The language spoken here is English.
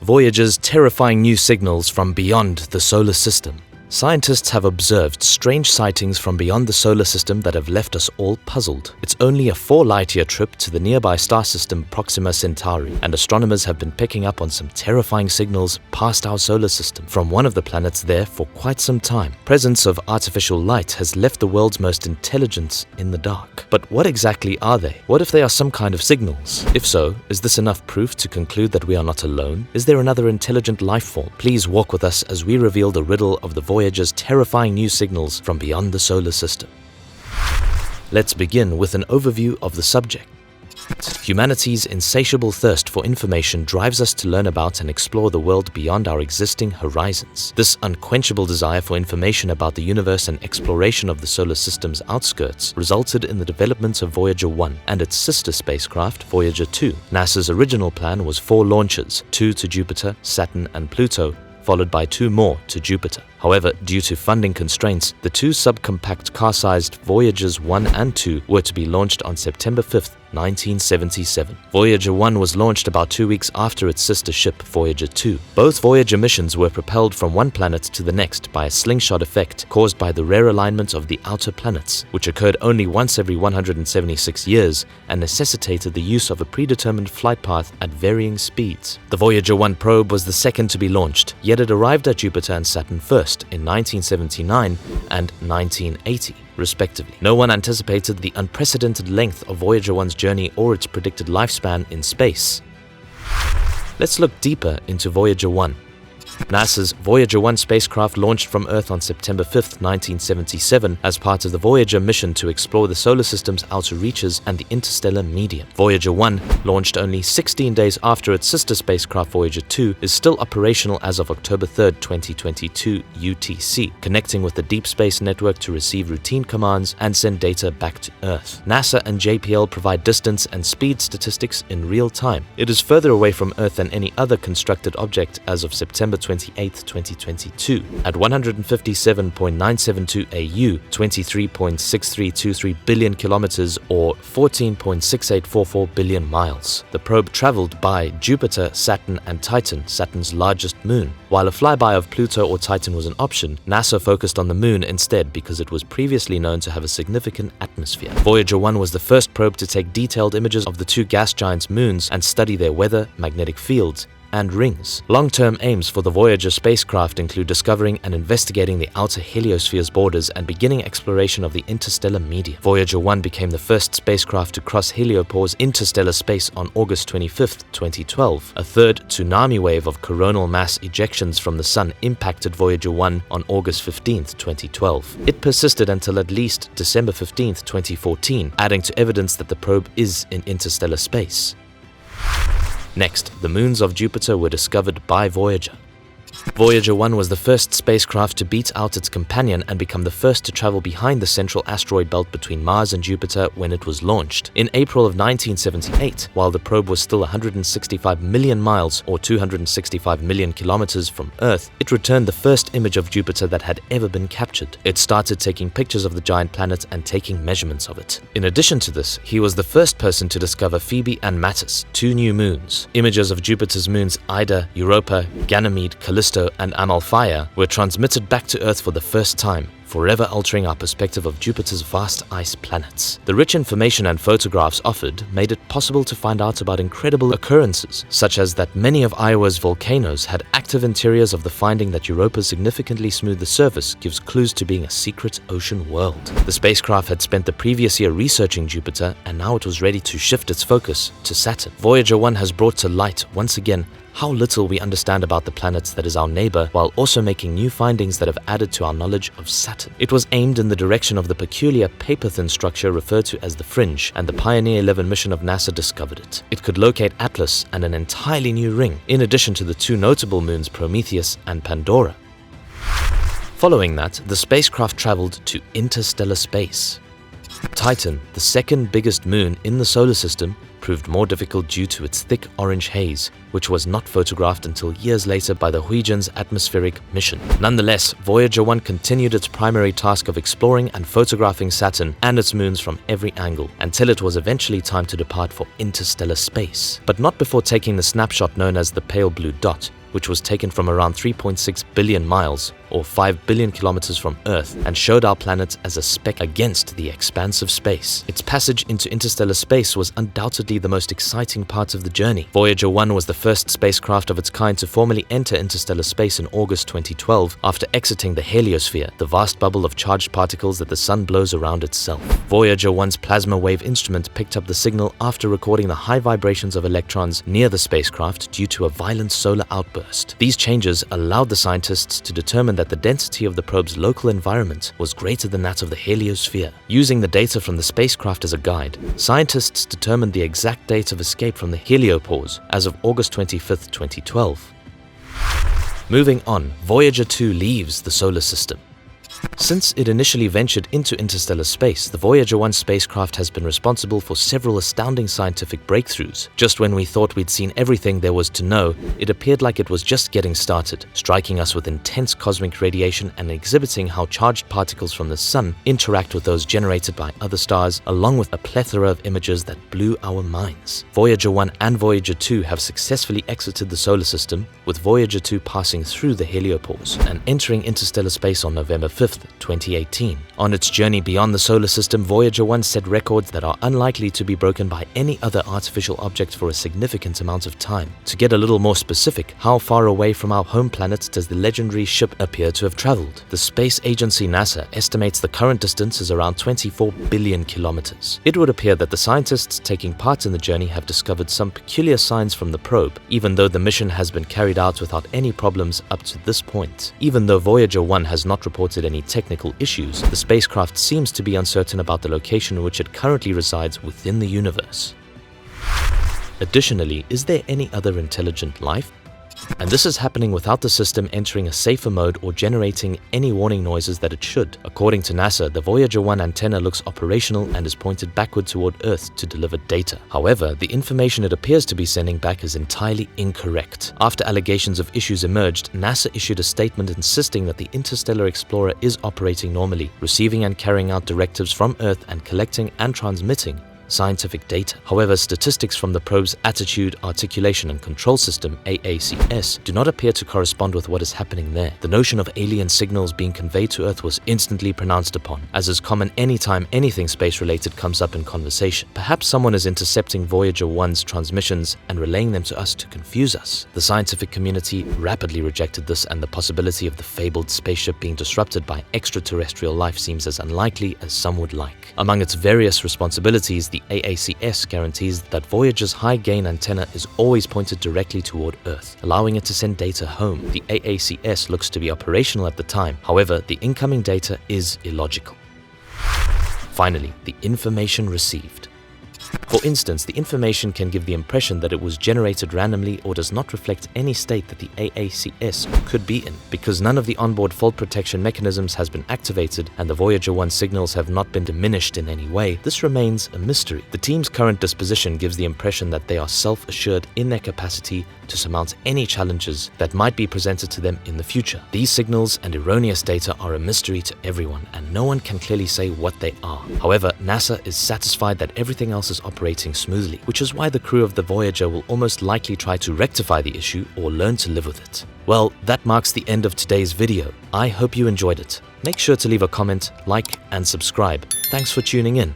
Voyager's terrifying new signals from beyond the solar system. Scientists have observed strange sightings from beyond the solar system that have left us all puzzled. It's only a 4 light-year trip to the nearby star system Proxima Centauri, and astronomers have been picking up on some terrifying signals past our solar system from one of the planets there for quite some time. Presence of artificial light has left the world's most intelligent in the dark. But what exactly are they? What if they are some kind of signals? If so, is this enough proof to conclude that we are not alone? Is there another intelligent life form? Please walk with us as we reveal the riddle of the Voyager's terrifying new signals from beyond the solar system. Let's begin with an overview of the subject. Humanity's insatiable thirst for information drives us to learn about and explore the world beyond our existing horizons. This unquenchable desire for information about the universe and exploration of the solar system's outskirts resulted in the development of Voyager 1 and its sister spacecraft, Voyager 2. NASA's original plan was 4 launches, 2 to Jupiter, Saturn, and Pluto, followed by 2 more to Jupiter. However, due to funding constraints, the 2 subcompact car-sized Voyagers 1 and 2 were to be launched on September 5th, 1977. Voyager 1 was launched about 2 weeks after its sister ship, Voyager 2. Both Voyager missions were propelled from one planet to the next by a slingshot effect caused by the rare alignment of the outer planets, which occurred only once every 176 years and necessitated the use of a predetermined flight path at varying speeds. The Voyager 1 probe was the second to be launched, yet it arrived at Jupiter and Saturn first in 1979 and 1980. respectively. No one anticipated the unprecedented length of Voyager 1's journey or its predicted lifespan in space. Let's look deeper into Voyager 1. NASA's Voyager 1 spacecraft launched from Earth on September 5, 1977 as part of the Voyager mission to explore the solar system's outer reaches and the interstellar medium. Voyager 1, launched only 16 days after its sister spacecraft Voyager 2, is still operational as of October 3, 2022 UTC, connecting with the Deep Space Network to receive routine commands and send data back to Earth. NASA and JPL provide distance and speed statistics in real time. It is further away from Earth than any other constructed object as of September 28, 2022, at 157.972 AU, 23.6323 billion kilometers, or 14.6844 billion miles. The probe traveled by Jupiter, Saturn, and Titan, Saturn's largest moon. While a flyby of Pluto or Titan was an option, NASA focused on the moon instead because it was previously known to have a significant atmosphere. Voyager 1 was the first probe to take detailed images of the 2 gas giants' moons and study their weather, magnetic fields, and rings. Long-term aims for the Voyager spacecraft include discovering and investigating the outer heliosphere's borders and beginning exploration of the interstellar medium. Voyager 1 became the first spacecraft to cross heliopore's interstellar space on August 25, 2012. A third tsunami wave of coronal mass ejections from the Sun impacted Voyager 1 on August 15, 2012. It persisted until at least December 15, 2014, adding to evidence that the probe is in interstellar space. Next, the moons of Jupiter were discovered by Voyager. Voyager 1 was the first spacecraft to beat out its companion and become the first to travel behind the central asteroid belt between Mars and Jupiter when it was launched. In April of 1978, while the probe was still 165 million miles or 265 million kilometers from Earth, it returned the first image of Jupiter that had ever been captured. It started taking pictures of the giant planet and taking measurements of it. In addition to this, he was the first person to discover Phoebe and Mattis, 2 new moons. Images of Jupiter's moons Ida, Europa, Ganymede, Callisto, and Amalthea were transmitted back to Earth for the first time, forever altering our perspective of Jupiter's vast ice planets. The rich information and photographs offered made it possible to find out about incredible occurrences, such as that many of Iowa's volcanoes had active interiors. Of the finding that Europa's significantly smoother surface gives clues to being a secret ocean world. The spacecraft had spent the previous year researching Jupiter, and now it was ready to shift its focus to Saturn. Voyager 1 has brought to light, once again, how little we understand about the planet that is our neighbor, while also making new findings that have added to our knowledge of Saturn. It was aimed in the direction of the peculiar paper-thin structure referred to as the Fringe, and the Pioneer 11 mission of NASA discovered it. It could locate Atlas and an entirely new ring, in addition to the 2 notable moons Prometheus and Pandora. Following that, the spacecraft traveled to interstellar space. Titan, the second biggest moon in the solar system, proved more difficult due to its thick orange haze, which was not photographed until years later by the Huygens atmospheric mission. Nonetheless, Voyager 1 continued its primary task of exploring and photographing Saturn and its moons from every angle, until it was eventually time to depart for interstellar space. But not before taking the snapshot known as the pale blue dot, which was taken from around 3.6 billion miles, or 5 billion kilometers from Earth, and showed our planet as a speck against the expanse of space. Its passage into interstellar space was undoubtedly the most exciting part of the journey. Voyager 1 was the first spacecraft of its kind to formally enter interstellar space in August 2012 after exiting the heliosphere, the vast bubble of charged particles that the Sun blows around itself. Voyager 1's plasma wave instrument picked up the signal after recording the high vibrations of electrons near the spacecraft due to a violent solar outburst. These changes allowed the scientists to determine that the density of the probe's local environment was greater than that of the heliosphere. Using the data from the spacecraft as a guide, scientists determined the exact date of escape from the heliopause as of August 25, 2012. Moving on, Voyager 2 leaves the solar system. Since it initially ventured into interstellar space, the Voyager 1 spacecraft has been responsible for several astounding scientific breakthroughs. Just when we thought we'd seen everything there was to know, it appeared like it was just getting started, striking us with intense cosmic radiation and exhibiting how charged particles from the Sun interact with those generated by other stars, along with a plethora of images that blew our minds. Voyager 1 and Voyager 2 have successfully exited the solar system, with Voyager 2 passing through the heliopause and entering interstellar space on November 5th, 2018. On its journey beyond the solar system, Voyager 1 set records that are unlikely to be broken by any other artificial object for a significant amount of time. To get a little more specific, how far away from our home planet does the legendary ship appear to have traveled? The space agency NASA estimates the current distance is around 24 billion kilometers. It would appear that the scientists taking part in the journey have discovered some peculiar signs from the probe, even though the mission has been carried out without any problems up to this point. Even though Voyager 1 has not reported any technical issues, the spacecraft seems to be uncertain about the location in which it currently resides within the universe. Additionally, is there any other intelligent life? And this is happening without the system entering a safer mode or generating any warning noises that it should. According to NASA, the Voyager 1 antenna looks operational and is pointed backward toward Earth to deliver data. However, the information it appears to be sending back is entirely incorrect. After allegations of issues emerged, NASA issued a statement insisting that the Interstellar Explorer is operating normally, receiving and carrying out directives from Earth and collecting and transmitting scientific data. However, statistics from the probe's Attitude, Articulation and Control System, AACS, do not appear to correspond with what is happening there. The notion of alien signals being conveyed to Earth was instantly pronounced upon, as is common anytime anything space-related comes up in conversation. Perhaps someone is intercepting Voyager 1's transmissions and relaying them to us to confuse us. The scientific community rapidly rejected this, and the possibility of the fabled spaceship being disrupted by extraterrestrial life seems as unlikely as some would like. Among its various responsibilities, the AACS guarantees that Voyager's high-gain antenna is always pointed directly toward Earth, allowing it to send data home. The AACS looks to be operational at the time. However, the incoming data is illogical. Finally, the information received. For instance, the information can give the impression that it was generated randomly or does not reflect any state that the AACS could be in. Because none of the onboard fault protection mechanisms has been activated and the Voyager 1 signals have not been diminished in any way, this remains a mystery. The team's current disposition gives the impression that they are self-assured in their capacity to surmount any challenges that might be presented to them in the future. These signals and erroneous data are a mystery to everyone, and no one can clearly say what they are. However, NASA is satisfied that everything else is operating smoothly, which is why the crew of the Voyager will almost likely try to rectify the issue or learn to live with it. Well, that marks the end of today's video. I hope you enjoyed it. Make sure to leave a comment, like, and subscribe. Thanks for tuning in.